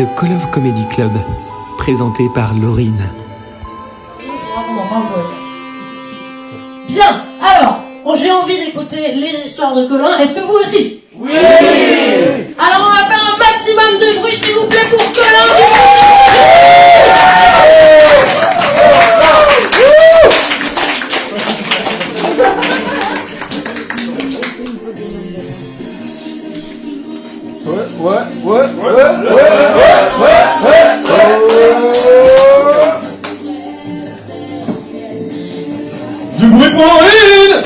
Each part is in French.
le Call of Comedy Club, présenté par Laurine. Bien, alors, j'ai envie d'écouter les histoires de Colin, est-ce que vous aussi? Oui. Alors on va faire un maximum de bruit s'il vous plaît pour Colin. Du bruit pour Laurine.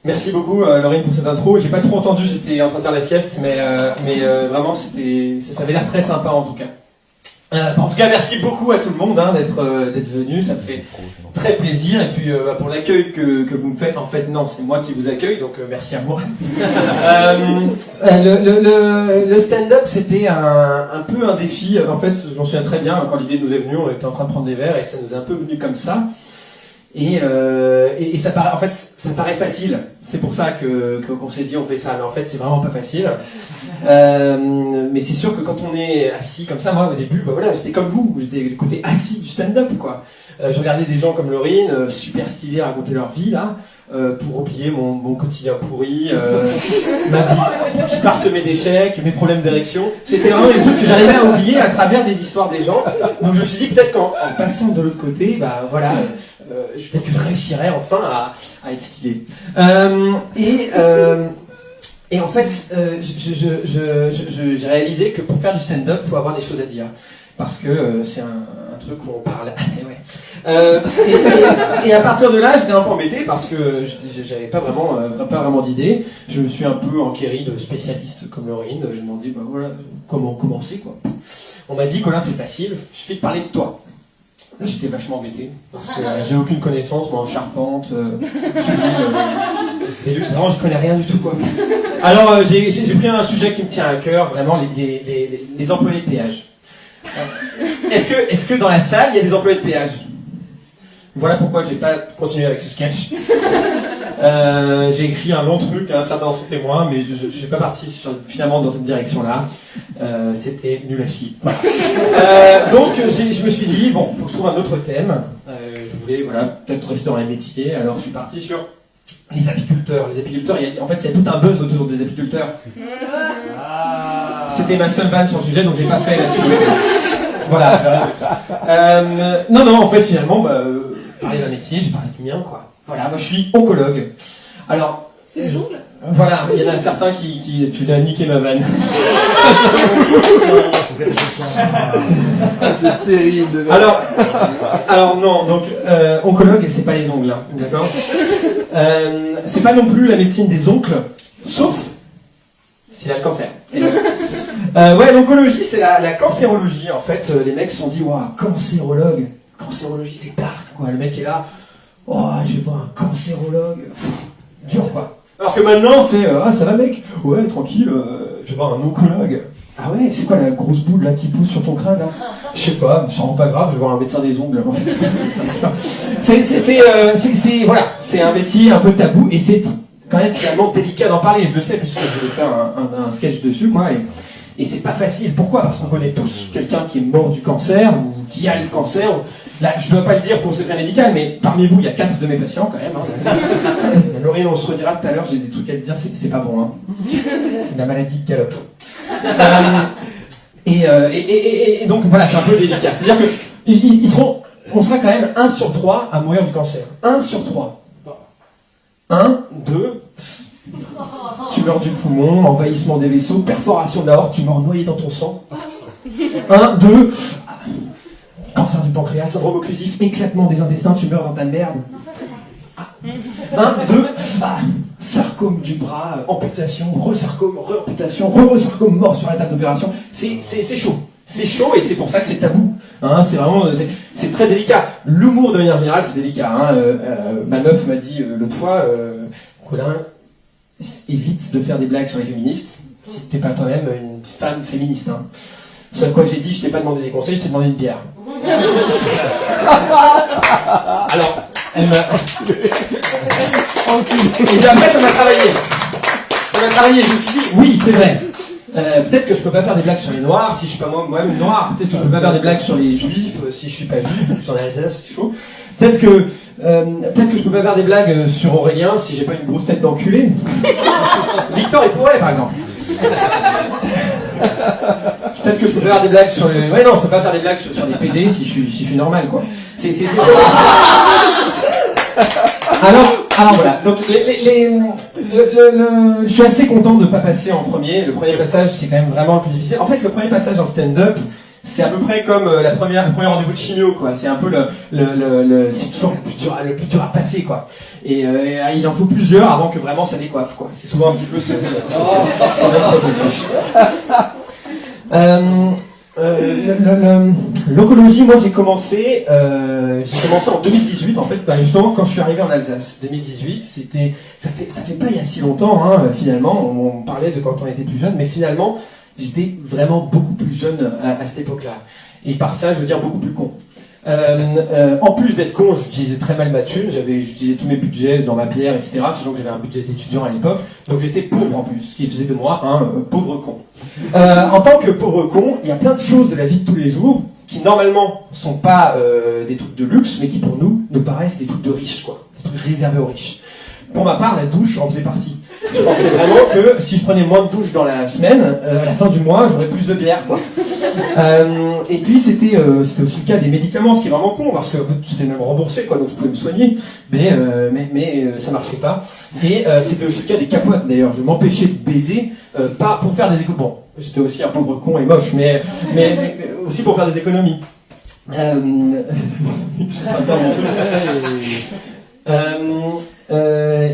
Merci beaucoup Laurine pour cette intro. J'ai pas trop entendu, j'étais en train de faire la sieste, mais vraiment ça avait l'air très sympa en tout cas. En tout cas, merci beaucoup à tout le monde d'être venu, ça me fait très plaisir. Et puis pour l'accueil que vous me faites, en fait non, c'est moi qui vous accueille, donc merci à moi. Le stand-up, c'était un peu un défi. En fait, je m'en souviens très bien, quand l'idée nous est venue, on était en train de prendre des verres et ça nous est un peu venu comme ça. Et ça paraît, en fait, ça paraît facile. C'est pour ça qu'on s'est dit on fait ça. Mais en fait, c'est vraiment pas facile. Mais c'est sûr que quand on est assis comme ça, moi au début, voilà, j'étais comme vous, j'étais le côté assis du stand-up, quoi. Je regardais des gens comme Laurine, super stylés à raconter leur vie là, pour oublier mon quotidien pourri, ma vie qui parsemait d'échecs, mes problèmes d'érection. C'était vraiment des trucs que j'arrivais à oublier à travers des histoires des gens. Donc je me suis dit peut-être qu'en passant de l'autre côté, bah voilà. Peut-être que je réussirais enfin à être stylé. Et en fait, j'ai réalisé que pour faire du stand-up, il faut avoir des choses à dire. Parce que c'est un truc où on parle. Et à partir de là, j'étais un peu embêté parce que j'avais pas vraiment d'idée. Je me suis un peu enquéri de spécialistes comme Laurine. J'ai demandé voilà, comment commencer, quoi. On m'a dit, Colin, c'est facile, il suffit de parler de toi. Là, j'étais vachement embêté, parce que j'ai aucune connaissance, moi, en charpente, vraiment, je connais rien du tout, quoi. Alors, j'ai pris un sujet qui me tient à cœur, vraiment, les employés de péage. Est-ce que dans la salle, il y a des employés de péage? Voilà pourquoi j'ai pas continué avec ce sketch. J'ai écrit un long truc, certains en sont témoins, mais je suis pas parti finalement dans cette direction-là. C'était nul à chier. Voilà. Donc je me suis dit, bon, faut que je trouve un autre thème. Je voulais peut-être rester dans les métiers, alors je suis parti sur les apiculteurs. Les apiculteurs, en fait, il y a tout un buzz autour des apiculteurs. C'était ma seule vanne sur le sujet, donc j'ai pas fait là-dessus. Voilà, non, en fait, finalement, parler d'un métier, j'ai parlé du mien, quoi. Voilà, moi je suis oncologue. Alors, c'est les ongles? Voilà, il y en a certains qui tu l'as niqué ma vanne. C'est terrible. Alors non, donc oncologue, c'est pas les ongles, hein, d'accord. C'est pas non plus la médecine des oncles, sauf s'il a le cancer. Ouais, l'oncologie, c'est la cancérologie. En fait, les mecs se sont dit, waouh, cancérologue, cancérologie, c'est dark, quoi. Le mec est là. Oh, je vais voir un cancérologue. Dur, quoi. Alors que maintenant, c'est ça va, mec? Ouais, tranquille, je vais voir un oncologue. Ah ouais, c'est quoi la grosse boule là qui pousse sur ton crâne là? Je sais pas, ça rend pas grave, je vais voir un médecin des ongles. Voilà, c'est un métier un peu tabou et c'est quand même finalement délicat d'en parler. Je le sais puisque je vais faire un sketch dessus, quoi. Et c'est pas facile. Pourquoi? Parce qu'on connaît tous quelqu'un qui est mort du cancer ou qui a le cancer. Là, je dois pas le dire pour le secret médical, mais parmi vous, il y a 4 de mes patients quand même. Laurine, on se redira tout à l'heure, j'ai des trucs à te dire, c'est pas bon. La maladie de Galop. Et donc voilà, c'est un peu délicat. C'est-à-dire que on sera quand même 1 sur 3 à mourir du cancer. 1 sur 3. 1, 2... tumeur du poumon, envahissement des vaisseaux, perforation de l'aorte, tumeur noyée dans ton sang. 1, 2, cancer du pancréas, syndrome occlusif, éclatement des intestins, tumeur dans ta merde. Non, ça c'est pas. 1, 2, sarcome du bras, amputation, re-sarcome, re-amputation, re-sarcome, mort sur la table d'opération. C'est chaud. C'est chaud et c'est pour ça que c'est tabou. C'est vraiment, c'est très délicat. L'humour de manière générale, c'est délicat. Ma meuf m'a dit l'autre fois, Colin, évite de faire des blagues sur les féministes si t'es pas toi-même une femme féministe. Ce à quoi j'ai dit, je t'ai pas demandé des conseils, je t'ai demandé une bière. Alors, elle m'a... Et puis après, ça m'a travaillé. on a travaillé, je me suis dit, oui, c'est vrai. Peut-être que je peux pas faire des blagues sur les noirs si je suis pas moi-même noir. Peut-être que je peux pas faire des blagues sur les juifs si je suis pas juif. En plus en Alsace, c'est chaud. Peut-être que je peux pas faire des blagues sur Aurélien si j'ai pas une grosse tête d'enculé. Victor, il pourrait, par exemple. Peut-être que je peux pas faire des blagues sur les... Ouais, non, je peux pas faire des blagues sur les PD si je suis normal, quoi. Alors voilà, donc je suis assez content de ne pas passer en premier. Le premier passage, c'est quand même vraiment le plus difficile. En fait, le premier passage en stand-up, c'est à peu près comme le premier rendez-vous de chimio, quoi. C'est un peu c'est toujours le plus dur à passer, quoi. Et il en faut plusieurs avant que vraiment ça décoiffe, quoi. C'est souvent un petit peu l'oncologie, moi j'ai commencé en 2018 en fait, justement quand je suis arrivé en Alsace. 2018, ça fait pas il y a si longtemps, hein, finalement. On parlait de quand on était plus jeune, mais finalement j'étais vraiment beaucoup plus jeune à cette époque-là. Et par ça, je veux dire beaucoup plus con. En plus d'être con, j'utilisais très mal ma thune, j'utilisais tous mes budgets dans ma bière, etc. Sachant que j'avais un budget d'étudiant à l'époque, donc j'étais pauvre en plus, ce qui faisait de moi un pauvre con. En tant que pauvre con, il y a plein de choses de la vie de tous les jours qui normalement sont pas des trucs de luxe, mais qui pour nous paraissent des trucs de riches, quoi, des trucs réservés aux riches. Pour ma part, la douche en faisait partie. Je pensais vraiment que si je prenais moins de douches dans la semaine, à la fin du mois, j'aurais plus de bière, quoi. Et puis c'était aussi le cas des médicaments, ce qui est vraiment con, parce que c'était même remboursé, quoi, donc je pouvais me soigner, mais ça marchait pas. Et c'était aussi le cas des capotes, d'ailleurs. Je m'empêchais de baiser, pas pour faire des économies. Bon, j'étais aussi un pauvre con et moche, mais aussi pour faire des économies.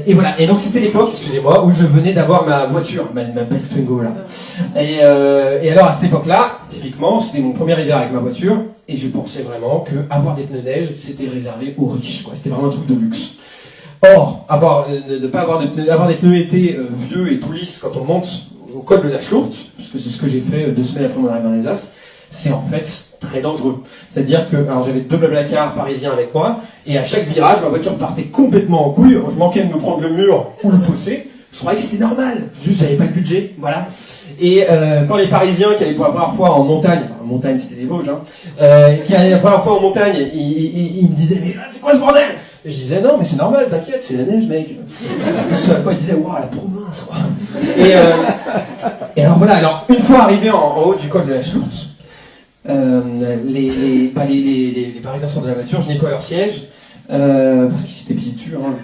Et voilà, et donc c'était l'époque, excusez-moi, où je venais d'avoir ma voiture, ma belle Twingo là. Et alors à cette époque-là, typiquement, c'était mon premier hiver avec ma voiture, et je pensais vraiment que avoir des pneus neige, c'était réservé aux riches, quoi. C'était vraiment un truc de luxe. Or, avoir des pneus été vieux et tout lisses quand on monte au col de la Schlourte, parce que c'est ce que j'ai fait 2 semaines après mon arrivée en Alsace, c'est en fait très dangereux. C'est-à-dire que j'avais 2 blablacar parisiens avec moi, et à chaque virage, ma voiture partait complètement en couille. Je manquais de me prendre le mur ou le fossé. Je croyais que c'était normal. Juste, j'avais pas le budget, voilà. Et quand les Parisiens qui allaient pour la première fois en montagne, enfin, en montagne c'était les Vosges, qui allaient la première fois en montagne, ils me disaient mais c'est quoi ce bordel? Et je disais non mais c'est normal, t'inquiète, c'est la neige mec. Ce à quoi ils disaient waouh la province quoi. Et alors voilà, alors une fois arrivé en haut du col de la Schlourte, les Parisiens sortent de la voiture, je nettoie leur siège, parce qu'ils étaient pisés dessus, hein,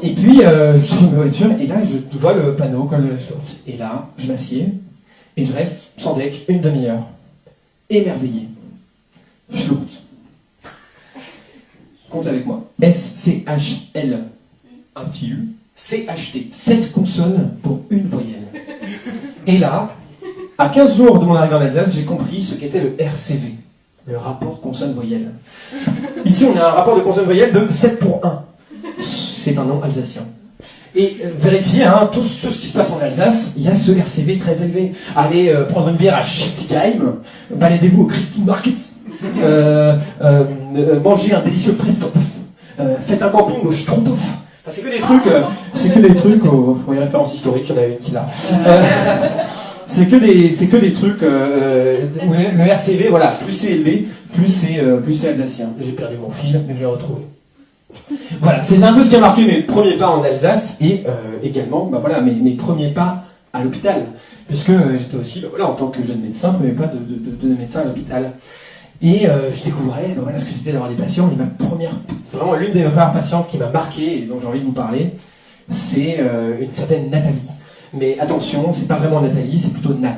et puis je suis dans ma voiture, et là je vois le panneau col de la Schlourte. Et là, je m'assieds, et je reste sans deck une demi-heure, émerveillé. Schlourte. Compte avec moi. S-C-H-L, un petit U, C-H-T, 7 consonnes pour une voyelle. Et là, à 15 jours de mon arrivée en Alsace, j'ai compris ce qu'était le RCV, le rapport consonne-voyelle. Ici, on a un rapport de consonne-voyelle de 7 pour 1. C'est un nom alsacien. Et vérifiez, tout ce qui se passe en Alsace, il y a ce RCV très élevé. Allez prendre une bière à Schiltigheim, baladez-vous au Christine Market, mangez un délicieux Prestopf, faites un camping au Strondorf. Enfin, c'est que des trucs, pour les références historiques, il y en a une qui l'a. C'est que des trucs où le RCV, voilà, plus c'est élevé, plus c'est alsacien. J'ai perdu mon fil, mais je l'ai retrouvé. Voilà, c'est un peu ce qui a marqué mes premiers pas en Alsace et également, mes premiers pas à l'hôpital, puisque j'étais aussi, en tant que jeune médecin, premier pas de médecin à l'hôpital. Et je découvrais ce que c'était d'avoir des patients. Et vraiment l'une des premières patientes qui m'a marqué et dont j'ai envie de vous parler, c'est une certaine Nathalie. Mais attention, c'est pas vraiment Nathalie, c'est plutôt Nat.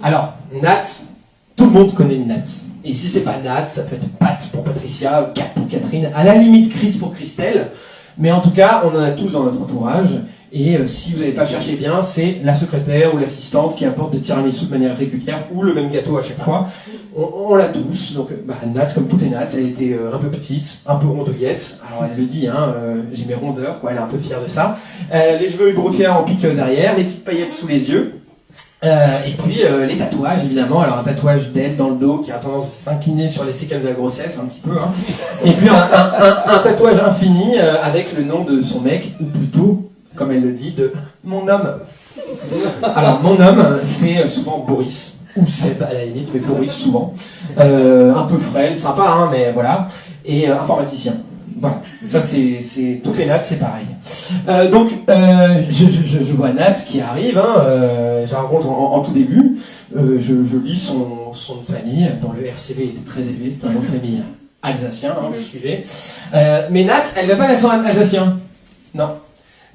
Alors, Nat, tout le monde connaît Nat. Et si c'est pas Nat, ça peut être Pat pour Patricia, Kat pour Catherine, à la limite Chris pour Christelle. Mais en tout cas, on en a tous dans notre entourage. Et si vous n'avez pas cherché bien, c'est la secrétaire ou l'assistante qui apporte des tiramisu de manière régulière ou le même gâteau à chaque fois. On l'a tous. Donc, Nat, comme toutes les Nat, elle était un peu petite, un peu rondouillette. Alors, elle le dit, j'ai mes rondeurs, quoi. Elle est un peu fière de ça. Les cheveux ébouriffés en pique derrière, les petites paillettes sous les yeux. Et puis les tatouages évidemment, alors un tatouage d'elle dans le dos qui a tendance à s'incliner sur les séquelles de la grossesse un petit peu, et puis un tatouage infini avec le nom de son mec, ou plutôt comme elle le dit, de mon homme. Alors, mon homme, c'est souvent Boris, ou Seb à la limite, mais Boris souvent. Un peu frêle, sympa, hein, mais voilà. Et informaticien. Voilà. Ça, c'est toutes les Nat, c'est pareil. Donc, je vois Nat qui arrive, hein, je la rencontre en tout début. Je lis son nom de famille, dont le RCV était très élevé, c'est un nom de famille alsacien, hein, vous suivez. Mais Nat, elle n'a pas l'accent alsacien. Non.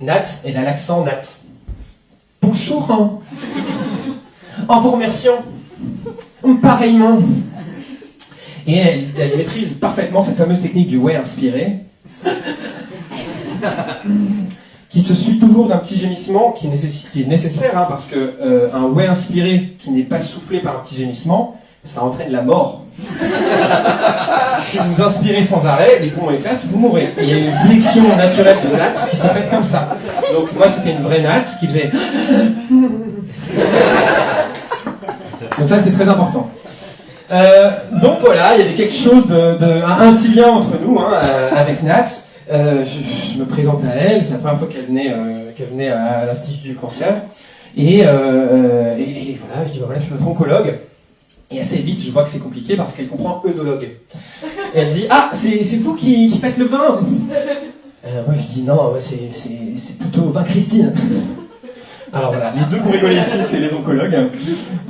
Nat, elle a l'accent Nat. Bonjour. Hein. En vous remerciant. Pareillement. Et elle maîtrise parfaitement cette fameuse technique du ouais inspiré, qui se suit toujours d'un petit gémissement qui est nécessaire, hein, parce que un ouais inspiré qui n'est pas soufflé par un petit gémissement, ça entraîne la mort. Si vous inspirez sans arrêt, les poumons éclatent, vous mourrez. Et il y a une sélection naturelle de nattes qui s'appelle comme ça. Donc moi, c'était une vraie natte qui faisait... Donc ça, c'est très important. Donc voilà, il y avait quelque chose un petit lien entre nous, hein, avec Nat. Je me présente à elle, c'est la première fois qu'elle venait à l'Institut du cancer. Et voilà, je dis, voilà, je suis votre oncologue. Et assez vite, je vois que c'est compliqué parce qu'elle comprend œnologue. Et elle dit, ah, c'est vous qui faites le vin. Moi, je dis, non, c'est plutôt vin Christine. Alors voilà, les deux pour rigoler ici, c'est les oncologues.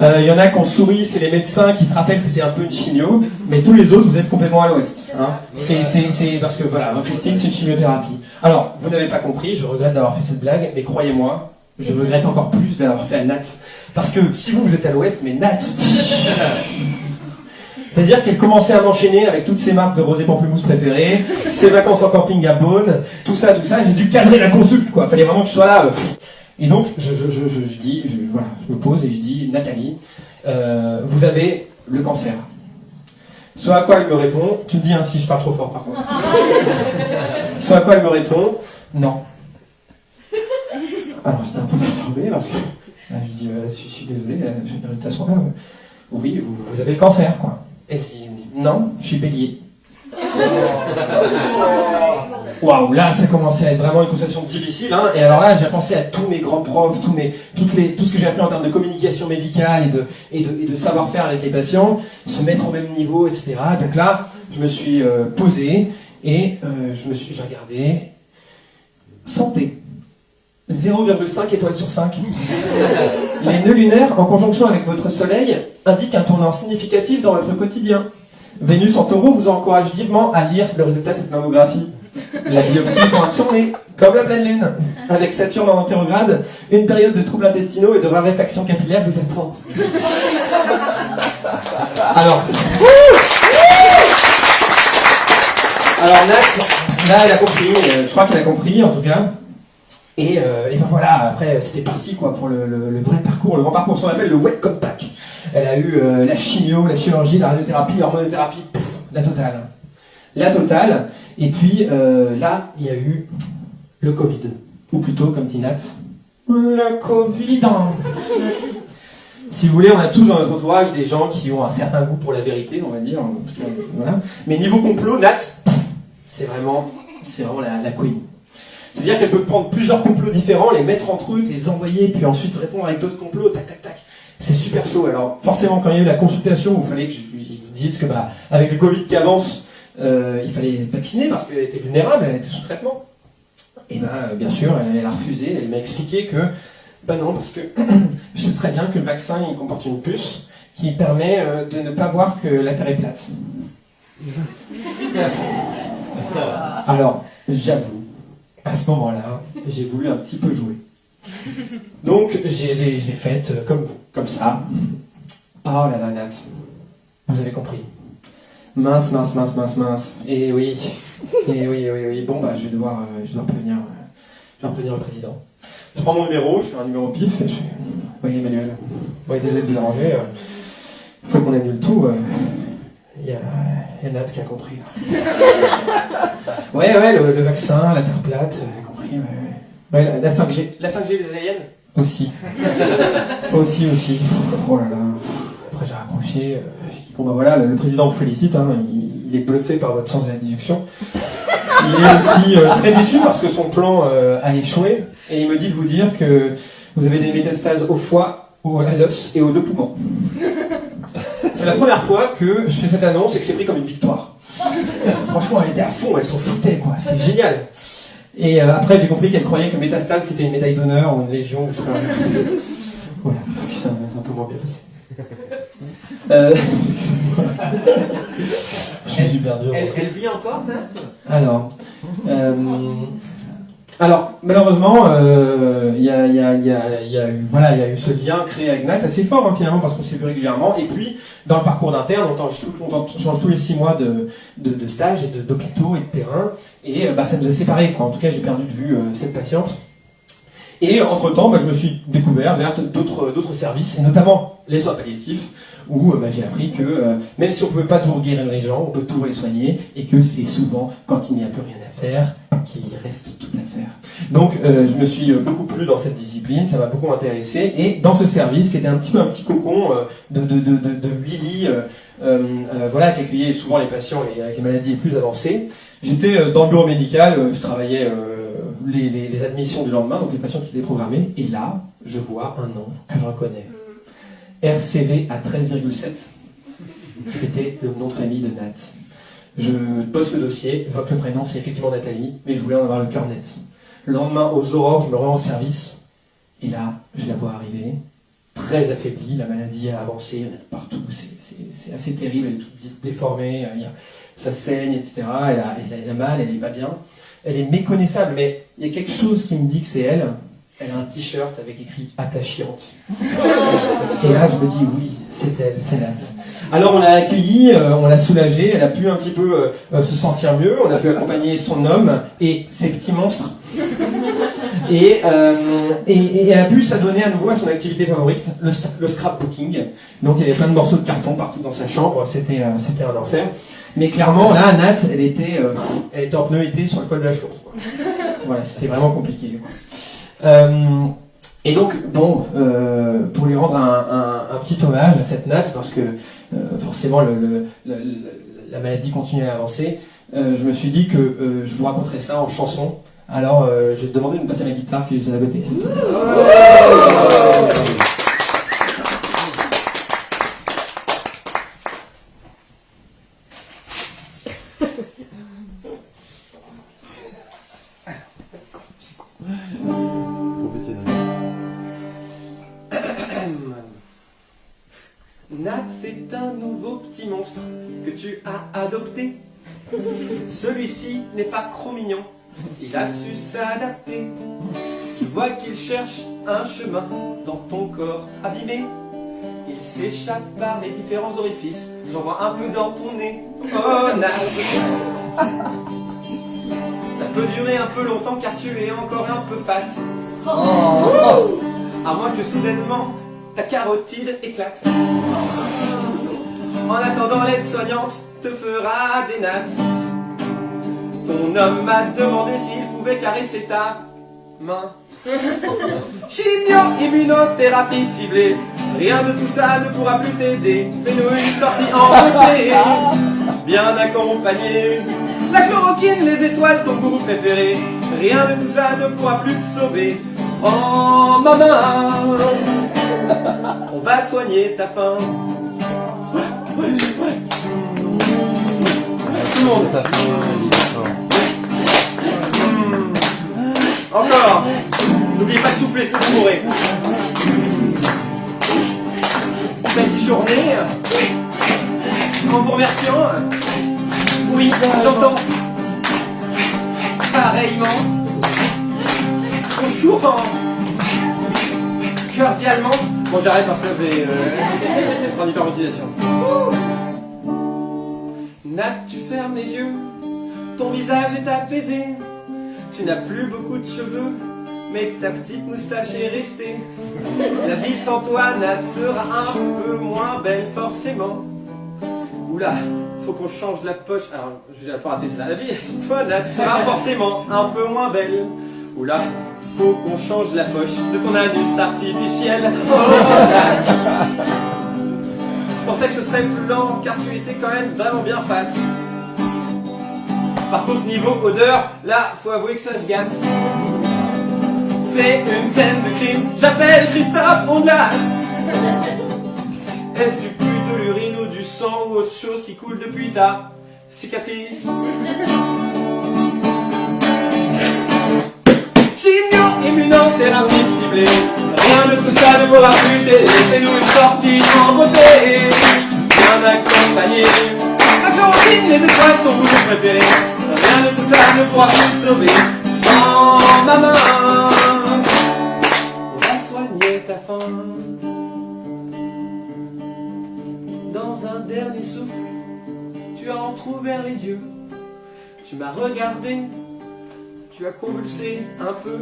Il y en a qui ont souri, c'est les médecins qui se rappellent que c'est un peu une chimio, mais tous les autres, vous êtes complètement à l'ouest. Hein. C'est parce que voilà, Christine, c'est une chimiothérapie. Alors, vous n'avez pas compris, je regrette d'avoir fait cette blague, mais croyez-moi, je regrette encore plus d'avoir fait à Nat. Parce que si vous êtes à l'ouest, mais Nat... C'est-à-dire qu'elle commençait à m'enchaîner avec toutes ses marques de rosé pamplemousse préférées, ses vacances en camping à Beaune, tout ça, j'ai dû cadrer la consulte, quoi. Fallait vraiment que je sois là. Et donc, je me pose et je dis, Nathalie, vous avez le cancer. Ce à quoi elle me répond, tu me dis hein, si je parle trop fort par contre. Ce à quoi elle me répond, non. Alors j'étais un peu perturbé parce que je dis, je suis désolé, j'ai une irritation là. Oui, vous avez le cancer, quoi. Elle dit, non, je suis bélier. Waouh, là ça commençait à être vraiment une conversation difficile, hein. Et alors là j'ai pensé à tous mes grands profs, tout ce que j'ai appris en termes de communication médicale et de savoir-faire avec les patients, se mettre au même niveau, etc. Donc là, je me suis posé et j'ai regardé santé. 0,5 étoiles sur 5. Les nœuds lunaires, en conjonction avec votre soleil, indiquent un tournant significatif dans votre quotidien. Vénus en taureau vous encourage vivement à lire le résultat de cette mammographie. La biopsie pointe son nez, comme la pleine lune. Avec Saturne en antérétrograde, une période de troubles intestinaux et de raréfaction capillaire vous attend. Alors Nat, là elle a compris, je crois qu'elle a compris en tout cas. Et ben voilà, après c'était parti quoi pour le vrai parcours, le grand parcours, ce qu'on appelle le Welcome Pack. Elle a eu la chimio, la chirurgie, la radiothérapie, l'hormonothérapie, la totale. La totale. Et puis là, il y a eu le Covid. Ou plutôt, comme dit Nat, le Covid. Si vous voulez, on a tous dans notre entourage des gens qui ont un certain goût pour la vérité, on va dire. Voilà. Mais niveau complot, Nat, c'est vraiment la queen. C'est-à-dire qu'elle peut prendre plusieurs complots différents, les mettre entre eux, les envoyer, puis ensuite répondre avec d'autres complots, tac, tac, tac. C'est super chaud. Alors, forcément, quand il y a eu la consultation où il fallait que je lui dise que, avec le Covid qui avance, il fallait vacciner parce qu'elle était vulnérable, elle était sous traitement. Et bien sûr, elle a refusé, elle m'a expliqué que, non, parce que je sais très bien que le vaccin, il comporte une puce qui permet de ne pas voir que la Terre est plate. Alors, j'avoue, à ce moment-là, j'ai voulu un petit peu jouer. Donc, je l'ai faite comme ça. Oh là là, Nat, vous avez compris. Mince. Et oui. Bon, je vais devoir prévenir le président. Je prends mon numéro, je fais un numéro pif. Oui, Emmanuel. Oui, désolé de vous déranger. Il faut qu'on annule tout. Il y a Nat qui a compris. Ouais, le vaccin, la terre plate, j'ai compris. Ouais, la 5G. La 5G des aliens aussi. Aussi. Oh là là. Après j'ai raccroché. Je dis bon voilà, le président vous félicite, hein, il est bluffé par votre sens de la déduction. Il est aussi très déçu parce que son plan a échoué. Et il me dit de vous dire que vous avez des métastases au foie, à l'os et aux 2 poumons. C'est la première fois que je fais cette annonce et que c'est pris comme une victoire. Franchement, elle était à fond, elle s'en foutait, quoi. C'était génial. Et après, j'ai compris qu'elle croyait que métastase, c'était une médaille d'honneur ou une légion. Je sais pas. Voilà, c'est un peu moins bien passé. Je suis super dur. Elle vit encore, Nat? Alors, malheureusement, il y a eu ce lien créé avec Nat assez fort, hein, finalement, parce qu'on s'est vu régulièrement. Et puis, dans le parcours d'interne, on change tous les 6 mois de stage et d'hôpitaux et de terrain. Et ça nous a séparés, quoi. En tout cas, j'ai perdu de vue cette patiente. Et entre-temps, je me suis découvert vers d'autres services, et notamment les soins palliatifs, où j'ai appris que même si on ne peut pas toujours guérir les gens, on peut toujours les soigner, et que c'est souvent quand il n'y a plus rien à faire qu'il reste tout à faire. Donc je me suis beaucoup plu dans cette discipline, ça m'a beaucoup intéressé, et dans ce service qui était un petit cocon de 8 lits, qui accueillait souvent les patients avec les maladies les plus avancées. J'étais dans le bureau médical, je travaillais les admissions du lendemain, donc les patients qui étaient programmés, et là, je vois un nom que je reconnais. RCV à 13,7. C'était le nom de famille de Nat. Je pose le dossier, je vois que le prénom c'est effectivement Nathalie, mais je voulais en avoir le cœur net. Le lendemain, aux aurores, je me rends en service, et là, je la vois arriver, très affaiblie, la maladie a avancé, il y en a partout, c'est assez terrible, elle est toute déformée, ça saigne, etc. Elle a mal, elle n'est pas bien. Elle est méconnaissable, mais il y a quelque chose qui me dit que c'est elle. Elle a un t-shirt avec écrit « attachante ». Et là, je me dis oui, c'est elle, c'est Nat. Alors on l'a accueillie, on l'a soulagée, elle a pu un petit peu se sentir mieux, on a pu accompagner son homme et ses petits monstres. Et elle a pu s'adonner à nouveau à son activité favorite, le scrapbooking. Donc il y avait plein de morceaux de carton partout dans sa chambre, c'était un enfer. Mais clairement, là, Nat, elle était en pneu été sur le col de la Chourse. Voilà, c'était vraiment compliqué. Et donc, bon, pour lui rendre un petit hommage à cette Nat, parce que forcément la maladie continue à avancer, je me suis dit que je vous raconterais ça en chanson. Alors, je vais te demander de me passer ma guitare qui est juste à la côté. Nat, c'est un nouveau petit monstre que tu as adopté. Celui-ci n'est pas trop mignon, il a su s'adapter. Je vois qu'il cherche un chemin dans ton corps abîmé. Il s'échappe par les différents orifices, j'en vois un peu dans ton nez. Oh Nat, ça peut durer un peu longtemps car tu es encore un peu fat. À moins que soudainement ta carotide éclate. En attendant, l'aide-soignante te fera des nattes. Ton homme m'a demandé s'il pouvait caresser ta main. Chimio-immunothérapie ciblée, rien de tout ça ne pourra plus t'aider. Fais-nous une sortie en beauté, bien accompagnée. La chloroquine, les étoiles, ton goût préféré, rien de tout ça ne pourra plus te sauver. Prends ma main, on va soigner ta faim. Tout le monde. Encore. N'oubliez pas de souffler ce que vous pourrez. Belle journée. En vous remerciant. Oui, j'entends. Pareillement. Bonjour. Cordialement. Bon, j'arrête parce que j'ai prendre hyperventilation. Nat, tu fermes les yeux. Ton visage est apaisé. Tu n'as plus beaucoup de cheveux, mais ta petite moustache est restée. La vie sans toi, Nat, sera un peu moins belle, forcément. Oula, faut qu'on change la poche. Alors, je vais pas rater cela. La vie sans toi, Nat, sera forcément un peu moins belle. Oula, faut qu'on change la poche de ton anus artificiel. Oh, Nat. Je pensais que ce serait plus lent, car tu étais quand même vraiment bien fat. Par contre, niveau odeur, là, faut avouer que ça se gâte. C'est une scène de crime, j'appelle Christophe Ondelat. Est-ce du pus, de l'urine ou du sang ou autre chose qui coule depuis ta cicatrice? Chimio, immunothérapie ciblée, rien de tout ça ne pourra plus t'aider. Fais-nous une sortie en beauté, bien accompagné. La chloroquine, les étoiles, ton boulot préféré. Rien de tout ça ne pourra plus sauver. Oh maman, on va soigner ta faim. Dans un dernier souffle, tu as entrouvert les yeux. Tu m'as regardé, tu as convulsé un peu.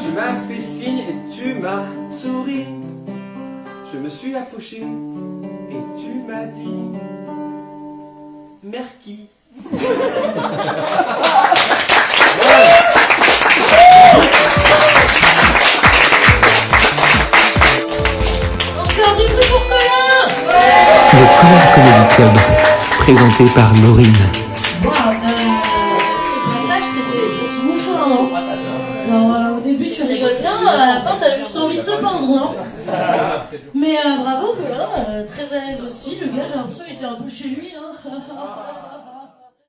Tu m'as fait signe et tu m'as souri. Je me suis approché et tu m'as dit merci. Encore du bruit pour Colin. Le Colin Comedy Club, présenté par Laurine. Waouh, ce passage c'était petit mouchoir, non? Alors au début tu rigoles bien, à la fin t'as juste envie de te pendre, non? Mais bravo Colin, très à l'aise aussi, le gars j'ai l'impression qu'il était un peu chez lui, hein.